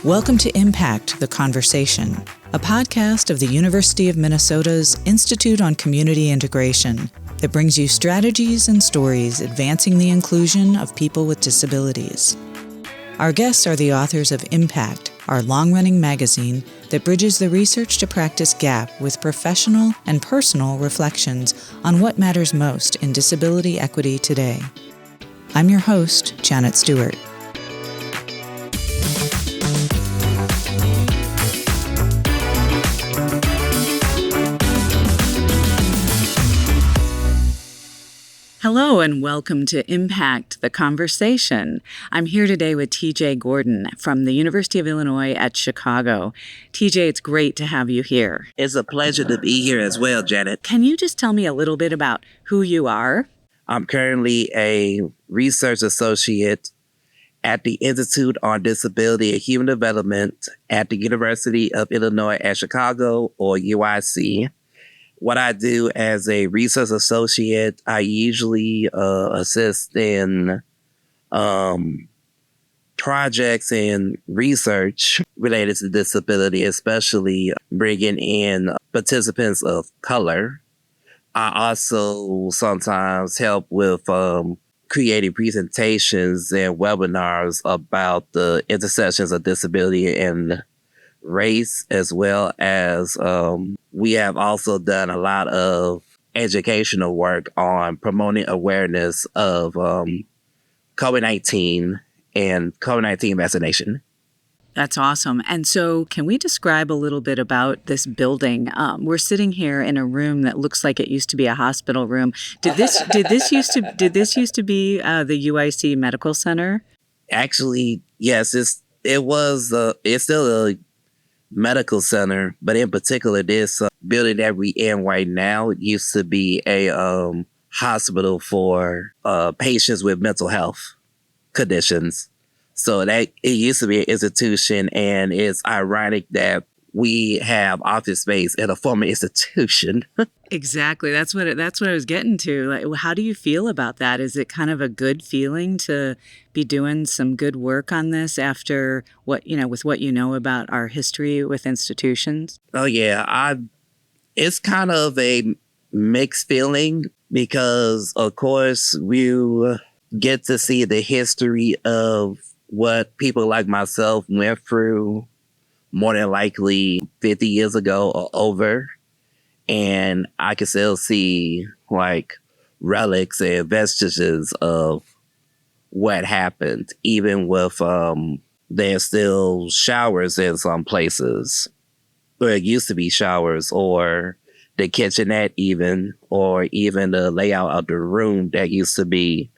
Welcome to Impact, the Conversation, a podcast of the University of Minnesota's Institute on Community Integration that brings you strategies and stories advancing the inclusion of people with disabilities. Our guests are the authors of Impact, our long-running magazine that bridges the research to practice gap with professional and personal reflections on what matters most in disability equity today. I'm your host, Janet Stewart. Hello and welcome to Impact, the Conversation. I'm here today with TJ Gordon from the University of Illinois at Chicago. TJ, it's great to have you here. It's a pleasure to be here as well, Janet. Can you just tell me a little bit about who you are? I'm currently a research associate at the Institute on Disability and Human Development at the University of Illinois at Chicago, or UIC. What I do as a research associate, I usually assist in projects and research related to disability, especially bringing in participants of color. I also sometimes help with creating presentations and webinars about the intersections of disability and race, as well as we have also done a lot of educational work on promoting awareness of COVID-19 and COVID-19 vaccination. That's awesome. And so can we describe a little bit about this building? We're sitting here in a room that looks like it used to be a hospital room. Did this used to be the UIC Medical Center? Actually, yes, it's still a medical center, but in particular, this building that we're in right now used to be a hospital for patients with mental health conditions. So that it used to be an institution, and it's ironic that we have office space at a former institution. Exactly. That's what I was getting to. Like, how do you feel about that? Is it kind of a good feeling to be doing some good work on this after with what you know about our history with institutions? Oh yeah, it's kind of a mixed feeling because, of course, we get to see the history of what people like myself went through more than likely 50 years ago or over. And I can still see like relics and vestiges of what happened, even with there's still showers in some places where it used to be showers, or the kitchenette even, or even the layout of the room that used to be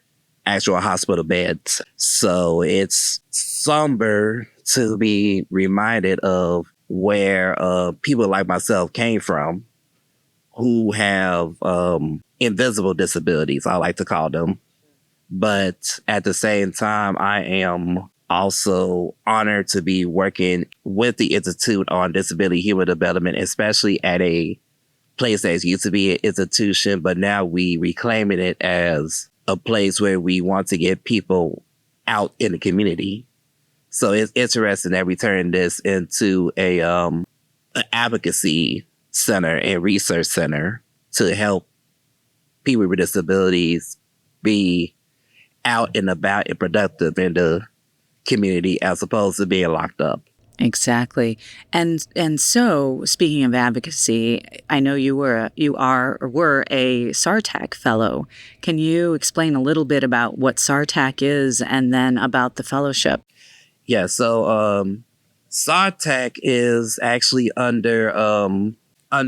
actual hospital beds. So it's somber to be reminded of where people like myself came from, who have invisible disabilities, I like to call them. But at the same time, I am also honored to be working with the Institute on Disability Human Development, especially at a place that used to be an institution, but now we reclaiming it as a place where we want to get people out in the community. So it's interesting that we turn this into an advocacy center and research center to help people with disabilities be out and about and productive in the community as opposed to being locked up. Exactly. And so, speaking of advocacy, I know you were a SARTAC fellow. Can you explain a little bit about what SARTAC is and then about the fellowship? Yeah, so SARTAC is actually under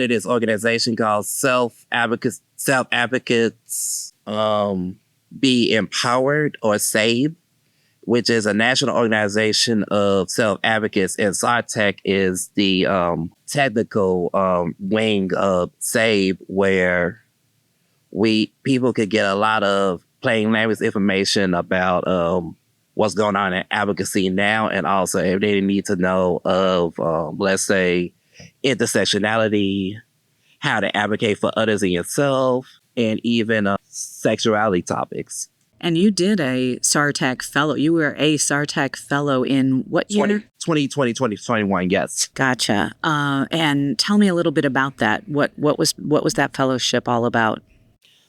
this organization called Self Advocates Be Empowered or SABE, which is a national organization of self-advocates, and SARTAC is the technical wing of SABE, where people could get a lot of plain language information about what's going on in advocacy now, and also if they need to know of, let's say, intersectionality, how to advocate for others and yourself, and even sexuality topics. And you did a SARTAC fellow. You were a SARTAC fellow in what year? 2020, 2021, yes. Gotcha. And tell me a little bit about that. What was that fellowship all about?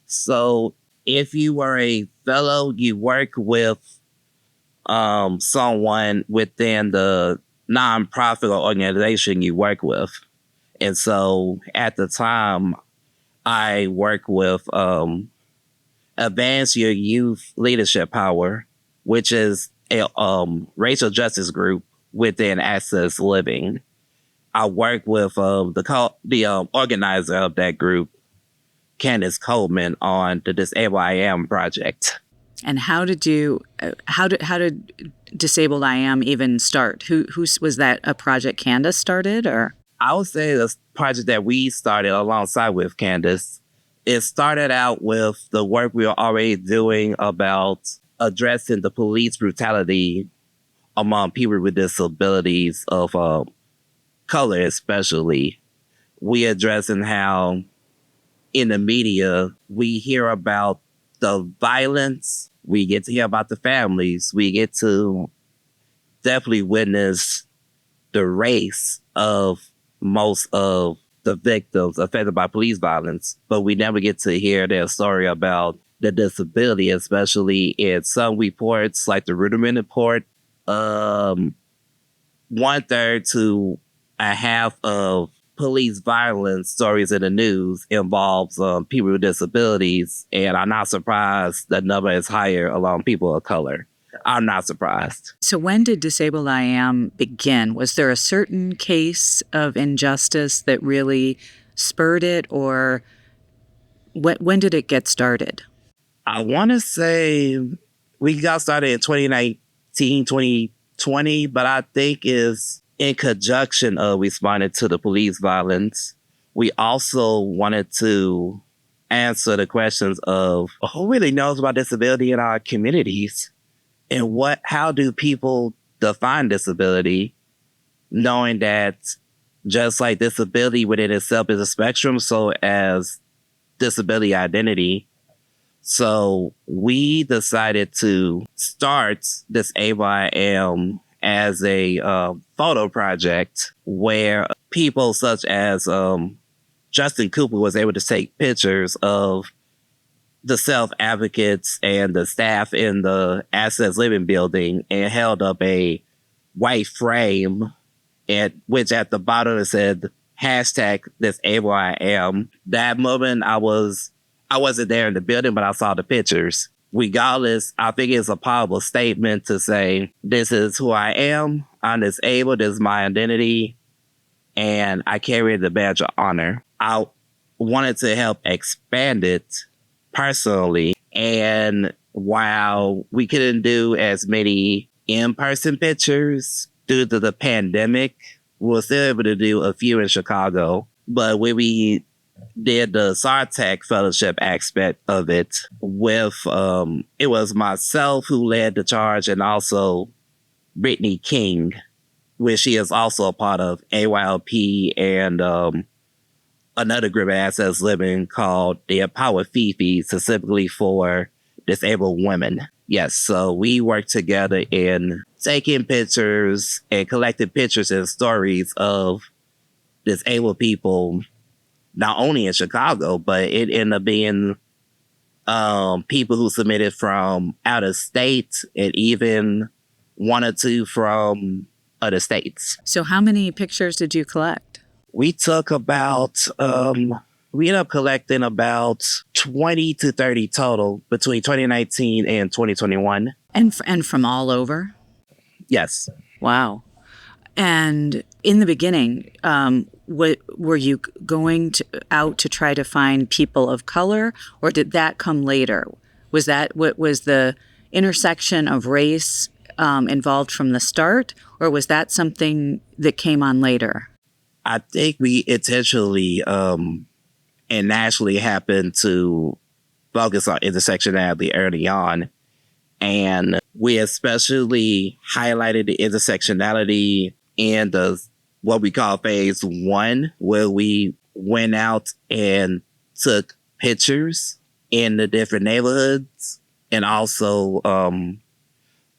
So if you were a fellow, you work with someone within the nonprofit or organization you work with. And so at the time, I worked with Advance Your Youth Leadership Power, which is a racial justice group within Access Living. I worked with the organizer of that group, Candace Coleman, on the Disabled I Am project. And how did Disabled I Am even start? Who was that a project Candace started, or? I would say the project that we started alongside with Candace, it started out with the work we were already doing about addressing the police brutality among people with disabilities of color, especially. We addressing how in the media we hear about the violence, we get to hear about the families, we get to definitely witness the race of most of the victims affected by police violence, but we never get to hear their story about the disability, especially in some reports like the Ruderman report. 1/3 to a half of police violence stories in the news involves people with disabilities, and I'm not surprised the number is higher along people of color. I'm not surprised. So when did Disabled I Am begin? Was there a certain case of injustice that really spurred it, or when did it get started? I want to say we got started in 2019, 2020, but I think is in conjunction of responding to the police violence. We also wanted to answer the questions of who really knows about disability in our communities? And how do people define disability, knowing that just like disability within itself is a spectrum, so as disability identity. So we decided to start Disabled I Am as a photo project where people such as Justin Cooper was able to take pictures of the self-advocates and the staff in the Access Living building and held up a white frame which at the bottom it said #Disabled I Am. That moment I wasn't there in the building, but I saw the pictures. Regardless, I think it's a powerful statement to say, this is who I am, I'm disabled, this is my identity, and I carry the badge of honor. I wanted to help expand it personally. And while we couldn't do as many in-person pictures due to the pandemic, we were still able to do a few in Chicago. But when we did the SARTAC fellowship aspect of it with, it was myself who led the charge, and also Brittany King, which she is also a part of AYLP and another group of Access Living called the Empower Fifi, specifically for disabled women. Yes, so we worked together in taking pictures and collecting pictures and stories of disabled people, not only in Chicago, but it ended up being people who submitted from out of state and even one or two from other states. So how many pictures did you collect? We took about, we ended up collecting about 20 to 30 total between 2019 and 2021. And from all over? Yes. Wow. And in the beginning, were you going out to try to find people of color, or did that come later? Was the intersection of race involved from the start, or was that something that came on later? I think we intentionally and naturally happened to focus on intersectionality early on. And we especially highlighted the intersectionality in what we call phase 1, where we went out and took pictures in the different neighborhoods and also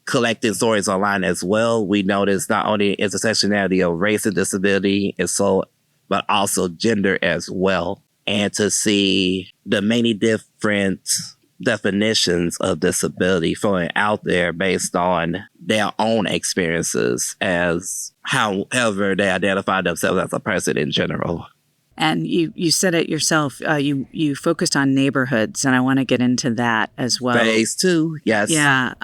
collecting stories online as well. We noticed not only intersectionality of race and disability and so, but also gender as well. And to see the many different definitions of disability flowing out there based on their own experiences as however they identify themselves as a person in general. And you said it yourself, you focused on neighborhoods, and I want to get into that as well. Phase 2, yes. Yeah,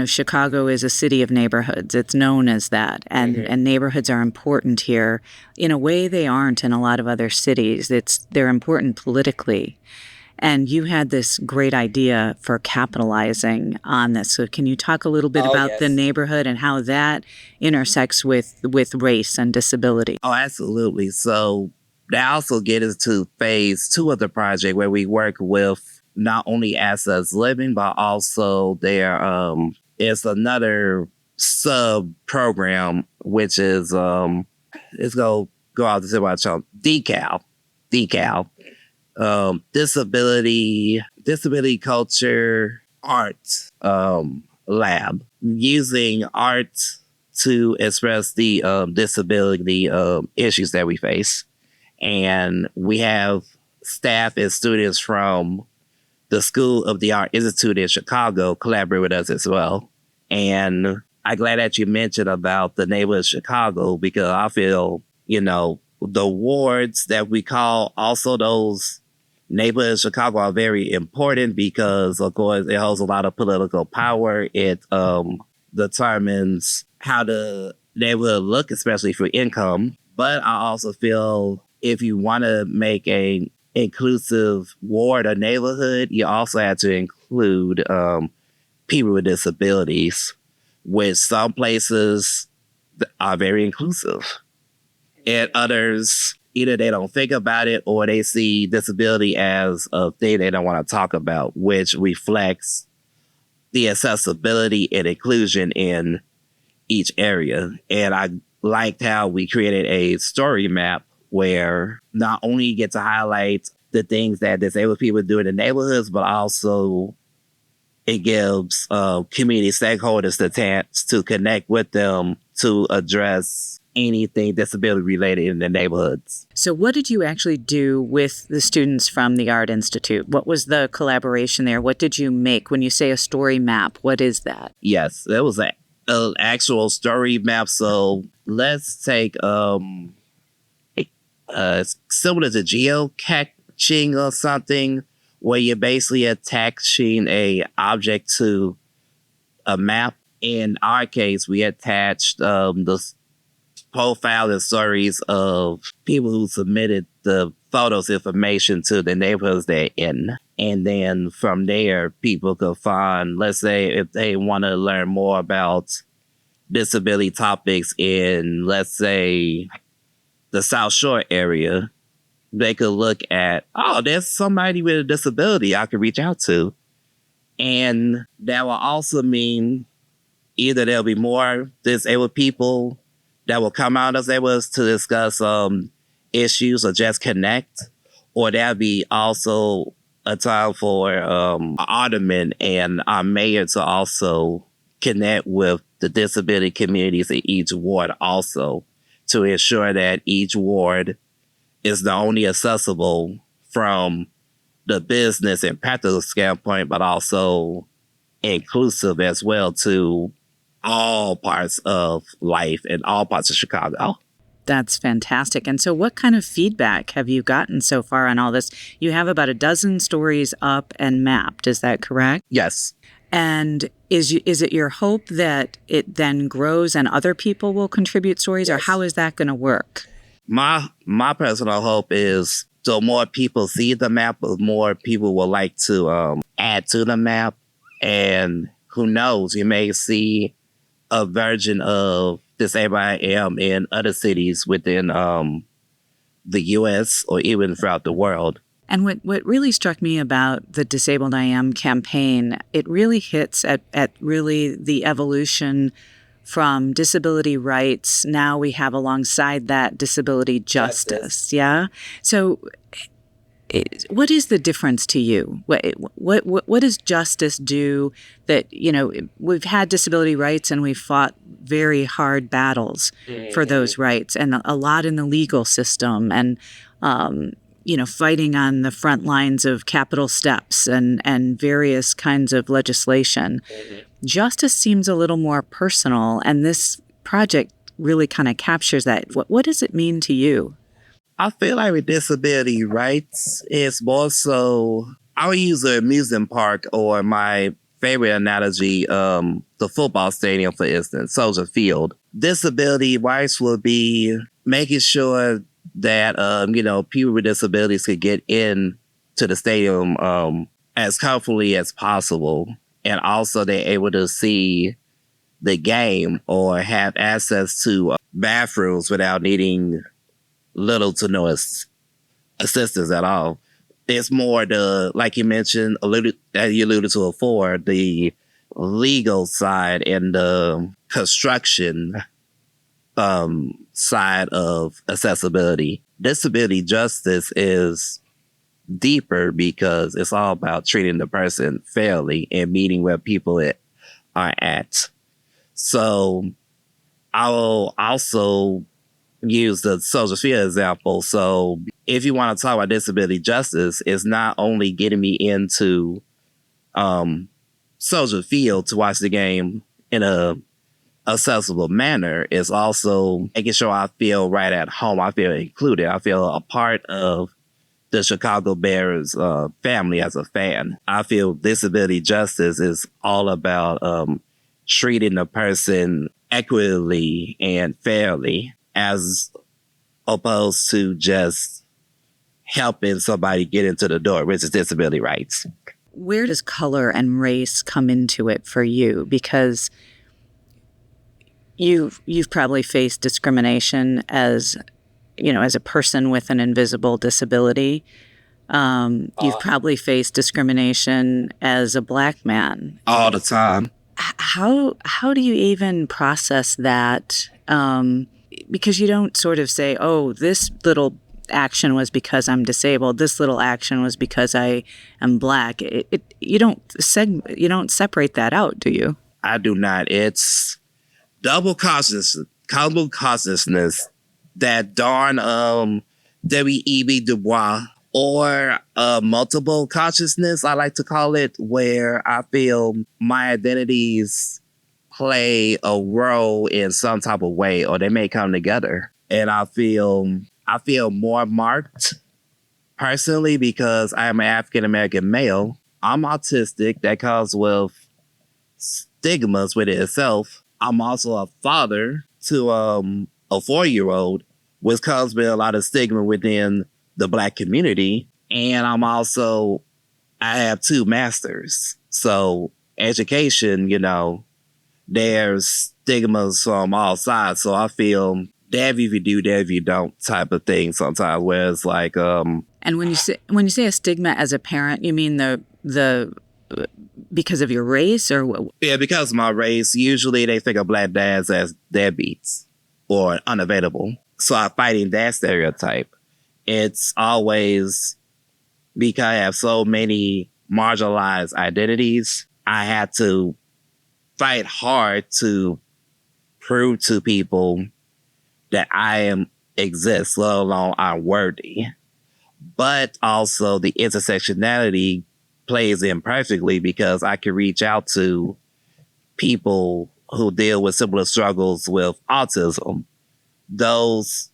Chicago is a city of neighborhoods. It's known as that, and neighborhoods are important here. In a way they aren't in a lot of other cities. They're important politically. And you had this great idea for capitalizing on this. So can you talk a little bit about the neighborhood and how that intersects with race and disability? Oh, absolutely. So that also gets into phase 2 of the project, where we work with not only Assets Living, but also there is another sub program, which is it's go out to say about Decal. Disability culture art lab, using art to express the disability issues that we face. And we have staff and students from the School of the Art Institute in Chicago collaborate with us as well. And I'm glad that you mentioned about the neighborhood of Chicago, because I feel, the wards that we call also those neighborhoods of Chicago are very important because, of course, it holds a lot of political power. It determines how the neighborhood look, especially for income. But I also feel if you want to make a inclusive ward or neighborhood, you also have to include people with disabilities, which some places are very inclusive. And others, either they don't think about it or they see disability as a thing they don't want to talk about, which reflects the accessibility and inclusion in each area. And I liked how we created a story map where not only you get to highlight the things that disabled people do in the neighborhoods, but also it gives community stakeholders the chance to connect with them to address anything disability related in the neighborhoods. So what did you actually do with the students from the Art Institute? What was the collaboration there? What did you make? When you say a story map, what is that? Yes, there was an actual story map. So let's take similar to geocaching or something, where you're basically attaching a object to a map. In our case, we attached the profile and stories of people who submitted the photos information to the neighborhoods they're in. And then from there, people could find, let's say, if they want to learn more about disability topics in, let's say, the South Shore area, they could look at, there's somebody with a disability I could reach out to. And that will also mean either there'll be more disabled people that will come out as able to discuss issues or just connect, or there'll be also a time for aldermen and our mayor to also connect with the disability communities in each ward also, to ensure that each ward is not only accessible from the business and practical standpoint, but also inclusive as well to all parts of life in all parts of Chicago. That's fantastic. And so what kind of feedback have you gotten so far on all this? You have about a dozen stories up and mapped. Is that correct? Yes. And is it your hope that it then grows and other people will contribute stories, or how is that going to work? My personal hope is so more people see the map, more people will like to add to the map. And who knows, you may see a version of Disabled I Am in other cities within the U.S. or even throughout the world. And what really struck me about the Disabled I Am campaign, it really hits at really the evolution from disability rights. Now we have alongside that disability justice. Yeah. So what is the difference to you? What does justice do that, we've had disability rights and we've fought very hard battles for those rights, and a lot in the legal system, and, fighting on the front lines of capital steps and various kinds of legislation. Justice seems a little more personal, and this project really kind of captures that. What does it mean to you? I feel like with disability rights, it's more so, I'll use the amusement park, or my favorite analogy, the football stadium, for instance, Soldier Field. Disability rights will be making sure that, people with disabilities could get in to the stadium as comfortably as possible. And also they're able to see the game or have access to bathrooms without needing little to no assistance at all. It's more like you mentioned, you alluded to before, the legal side and the construction side of accessibility. Disability justice is deeper because it's all about treating the person fairly and meeting where people are at. So I will also use the Soldier Field example. So if you want to talk about disability justice, it's not only getting me into Soldier Field to watch the game in a accessible manner, it's also making sure I feel right at home. I feel included. I feel a part of the Chicago Bears family as a fan. I feel disability justice is all about treating the person equitably and fairly, as opposed to just helping somebody get into the door, which is disability rights. Where does color and race come into it for you? Because you've probably faced discrimination as a person with an invisible disability. You've probably faced discrimination as a Black man. All the time. How do you even process that? Because you don't sort of say, oh, this little action was because I'm disabled. This little action was because I am Black. You don't separate that out, do you? I do not. It's double consciousness that darn W.E.B. Du Bois, or multiple consciousness, I like to call it, where I feel my identities play a role in some type of way, or they may come together. And I feel more marked personally because I am an African-American male. I'm autistic. That comes with stigmas with it itself. I'm also a father to a 4-year-old, which comes with a lot of stigma within the Black community. And I have 2 masters. So education, there's stigmas from all sides. So I feel damn if you do, damn if you don't type of thing sometimes, where it's like And when you say a stigma as a parent, you mean the because of your race, or what? Yeah, because of my race. Usually they think of Black dads as deadbeats or unavailable. So I'm fighting that stereotype. It's always because I have so many marginalized identities, I had to fight hard to prove to people that I exist, let alone I'm worthy. But also the intersectionality plays in perfectly because I can reach out to people who deal with similar struggles with autism. Those,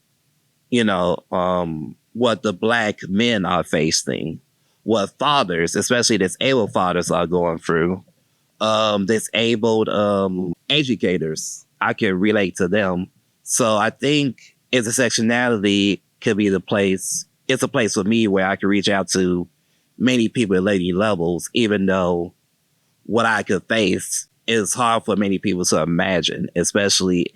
what the Black men are facing, what fathers, especially disabled fathers, are going through, disabled educators. I can relate to them. So I think intersectionality could be the place. It's a place for me where I can reach out to many people at many levels, even though what I could face is hard for many people to imagine, especially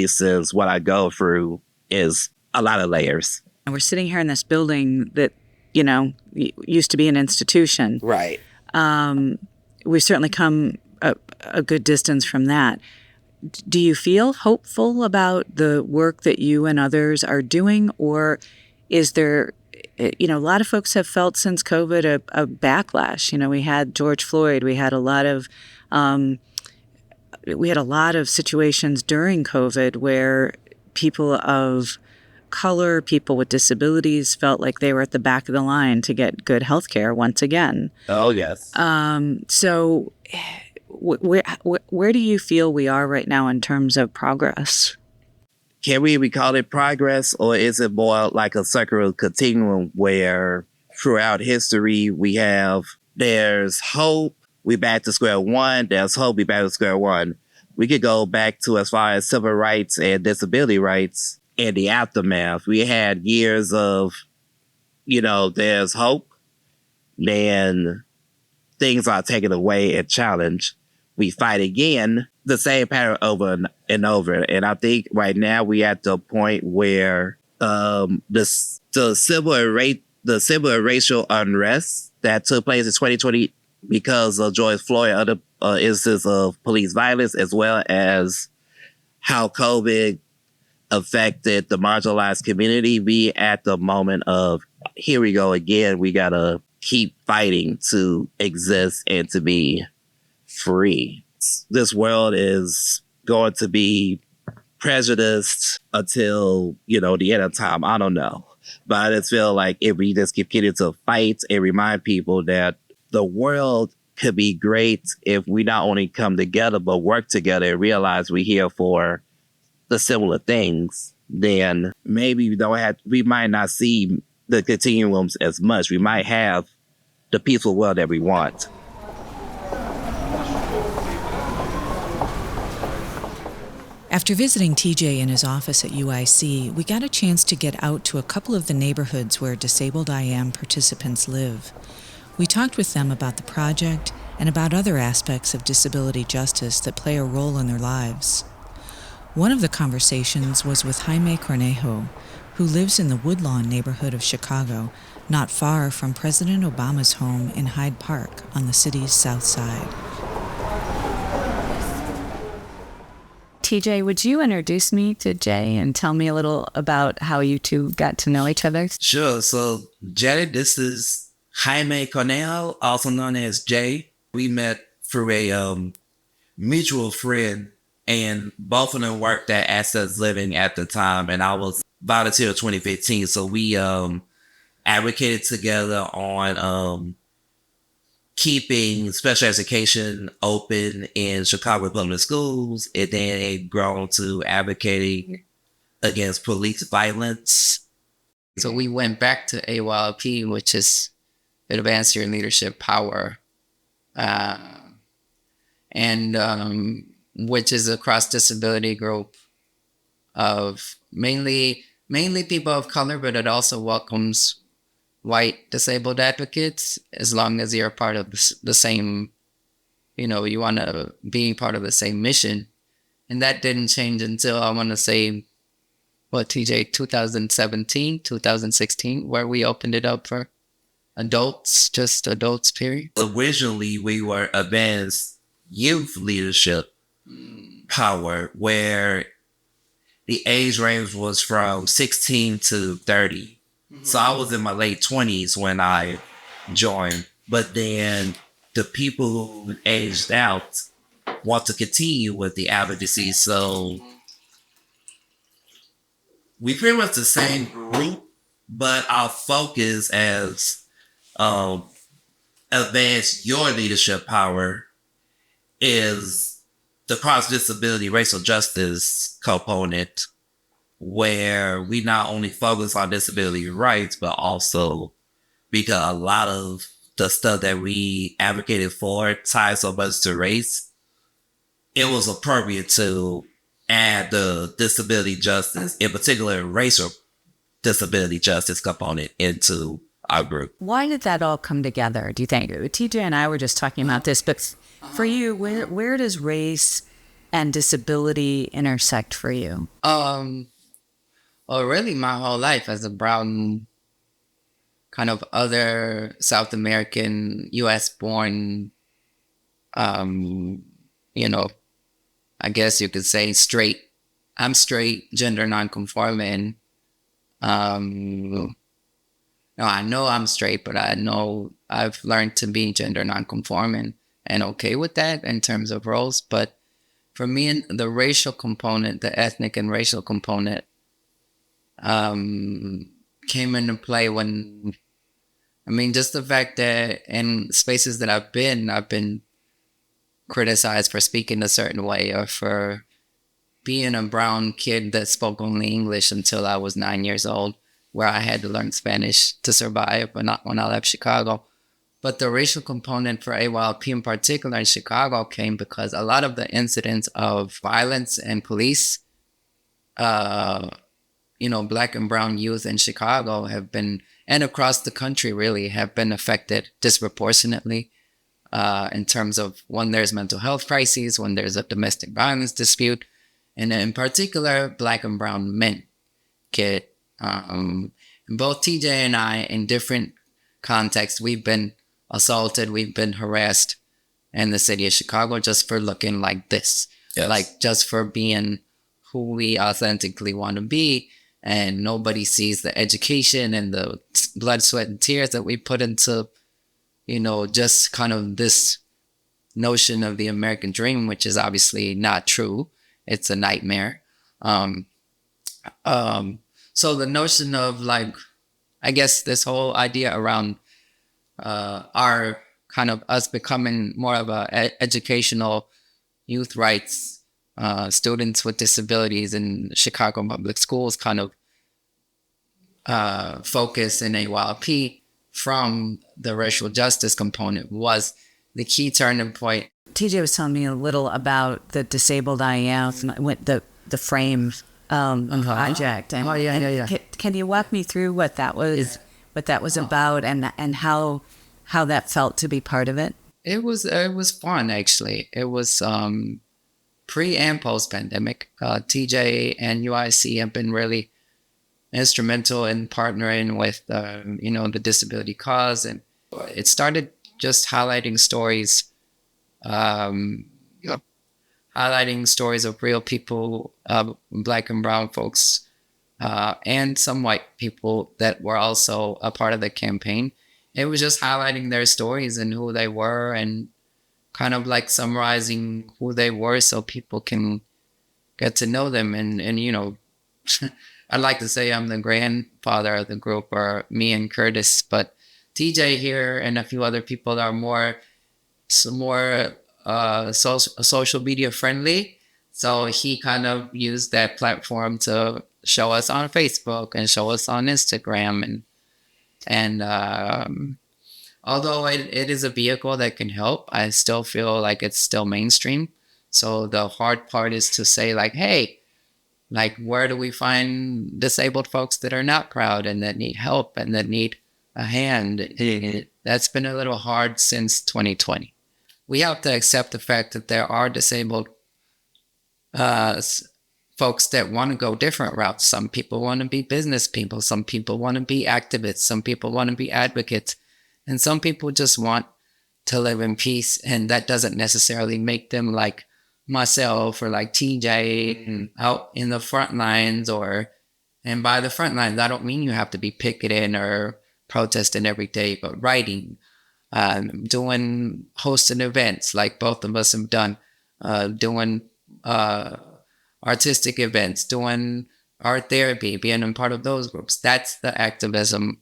since what I go through is a lot of layers. And we're sitting here in this building that, used to be an institution. Right. We've certainly come a good distance from that. Do you feel hopeful about the work that you and others are doing, or is there a lot of folks have felt since COVID a backlash. We had George Floyd. We had a lot of situations during COVID where people of color, people with disabilities felt like they were at the back of the line to get good health care once again. Oh, yes. So where do you feel we are right now in terms of progress? Can we call it progress, or is it more like a circular continuum where throughout history there's hope, we back to square one, there's hope, we back to square one. We could go back to as far as civil rights and disability rights in the aftermath. We had years of, there's hope, then things are taken away and challenged. We fight again, the same pattern over and over. And I think right now we at the point where the civil and racial unrest that took place in 2020 because of George Floyd and other instances of police violence, as well as how COVID affected the marginalized community, be at the moment of, here we go again. We got to keep fighting to exist and to be free. This world is going to be prejudiced until, the end of time. I don't know. But I just feel like if we just continue to fight and remind people that the world could be great if we not only come together, but work together and realize we're here for the similar things, then maybe we might not see the continuums as much. We might have the peaceful world that we want. After visiting TJ in his office at UIC, we got a chance to get out to a couple of the neighborhoods where Disabled I Am participants live. We talked with them about the project and about other aspects of disability justice that play a role in their lives. One of the conversations was with Jaime Cornejo, who lives in the Woodlawn neighborhood of Chicago, not far from President Obama's home in Hyde Park on the city's south side. TJ, would you introduce me to Jay and tell me a little about how you two got to know each other? Sure. So, Jay, this is Jaime Cornejo, also known as Jay. We met through a mutual friend, and both of them worked at Access Living at the time, and I was volunteer 2015. So we advocated together on keeping special education open in Chicago public schools, and then it grown to advocating against police violence. So we went back to AYLP, which is Advance Your Leadership Power, and which is a cross-disability group of mainly people of color, but it also welcomes white disabled advocates, as long as you're part of the same, you want to be part of the same mission. And that didn't change until, I want to say, TJ, 2017, 2016, where we opened it up for adults, just adults, period. Originally, we were Advanced Youth Leadership Power, where the age range was from 16 to 30. So I was in my late 20s when I joined. But then the people who aged out want to continue with the advocacy. So we pretty much the same group, but our focus as Advance Your Leadership Power is the cross-disability racial justice component, where we not only focus on disability rights, but also because a lot of the stuff that we advocated for ties so much to race, it was appropriate to add the disability justice, in particular racial disability justice component, into our group. Why did that all come together, do you think? TJ and I were just talking about this, but for you, where does race and disability intersect for you? Really my whole life as a brown, kind of other South American, US born, I guess you could say straight. I'm straight, gender nonconforming. Now, I know I'm straight, but I know I've learned to be gender nonconforming and okay with that in terms of roles. But for me, the racial component, the ethnic and racial component, came into play when, I mean, just the fact that in spaces that I've been criticized for speaking a certain way or for being a brown kid that spoke only English until I was 9 years old, where I had to learn Spanish to survive, but not when I left Chicago. But the racial component for AYLP in particular in Chicago came because a lot of the incidents of violence and police, Black and brown youth in Chicago have been, and across the country really, have been affected disproportionately in terms of when there's mental health crises, when there's a domestic violence dispute, and in particular, Black and brown men get, both TJ and I, in different contexts, we've been assaulted, we've been harassed in the city of Chicago just for looking like this. Yes. Like just for being who we authentically want to be. And nobody sees the education and the blood, sweat, and tears that we put into, just kind of this notion of the American dream, which is obviously not true. It's a nightmare. So the notion of I guess this whole idea around our kind of us becoming more of a educational youth rights students with disabilities in Chicago public schools kind of focus in AYLP from the racial justice component was the key turning point. TJ was telling me a little about the Disabled I Am, the frame project. And, yeah. Can you walk me through what that was about and how that felt to be part of it? It was fun, actually. It was pre and post pandemic. TJ and UIC have been really instrumental in partnering with the disability cause, and it started just highlighting stories, highlighting stories of real people, Black and brown folks, and some white people that were also a part of the campaign. It was just highlighting their stories and who they were, and kind of like summarizing who they were so people can get to know them. And I'd like to say I'm the grandfather of the group, or me and Curtis, but TJ here and a few other people are some more social media friendly. So he kind of used that platform to show us on Facebook and show us on Instagram. And although it is a vehicle that can help, I still feel like it's still mainstream. So the hard part is to say hey, where do we find disabled folks that are not proud and that need help and that need a hand? That's been a little hard since 2020. We have to accept the fact that there are disabled folks that want to go different routes. Some people want to be business people. Some people want to be activists. Some people want to be advocates. And some people just want to live in peace. And that doesn't necessarily make them like myself or like TJ out in the front lines, and by the front lines, I don't mean you have to be picketing or protesting every day, but writing, hosting events like both of us have done, doing artistic events, doing art therapy, being a part of those groups. That's the activism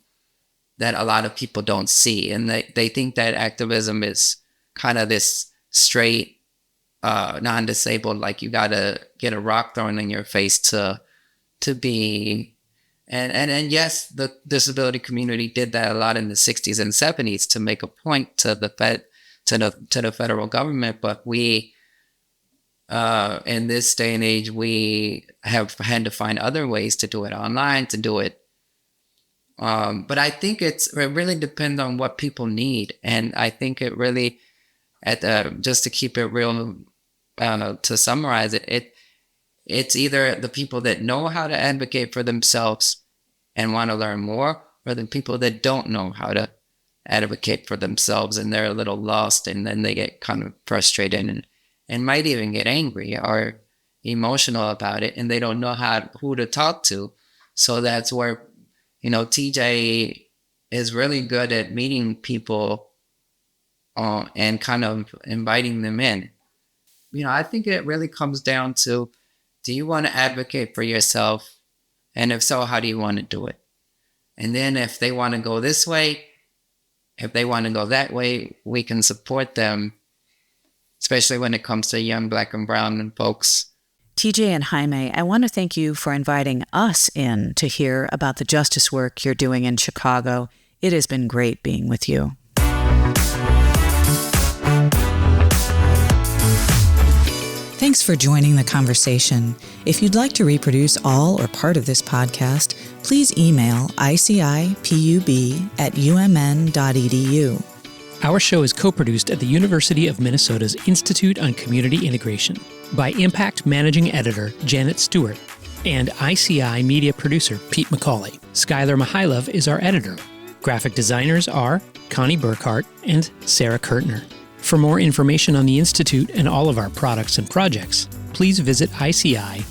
that a lot of people don't see. And they think that activism is kind of this straight, non-disabled, like you gotta get a rock thrown in your face to be. And yes, the disability community did that a lot in the 60s and 70s to make a point to the federal government. But we, in this day and age, we have had to find other ways to do it online, to do it. But I think it really depends on what people need. And I think it really, just to keep it real, to summarize it, it's either the people that know how to advocate for themselves and want to learn more, or the people that don't know how to advocate for themselves and they're a little lost, and then they get kind of frustrated and might even get angry or emotional about it, and they don't know who to talk to. So that's where, TJ is really good at meeting people and kind of inviting them in. I think it really comes down to, do you want to advocate for yourself? And if so, how do you want to do it? And then if they want to go this way, if they want to go that way, we can support them, especially when it comes to young Black and brown folks. TJ and Jaime, I want to thank you for inviting us in to hear about the justice work you're doing in Chicago. It has been great being with you. Thanks for joining the conversation. If you'd like to reproduce all or part of this podcast, please email icipub@umn.edu. Our show is co-produced at the University of Minnesota's Institute on Community Integration by Impact Managing Editor Janet Stewart and ICI Media Producer Pete McCauley. Skylar Mihailov is our editor. Graphic designers are Connie Burkhart and Sarah Kurtner. For more information on the Institute and all of our products and projects, please visit ici.umn.edu.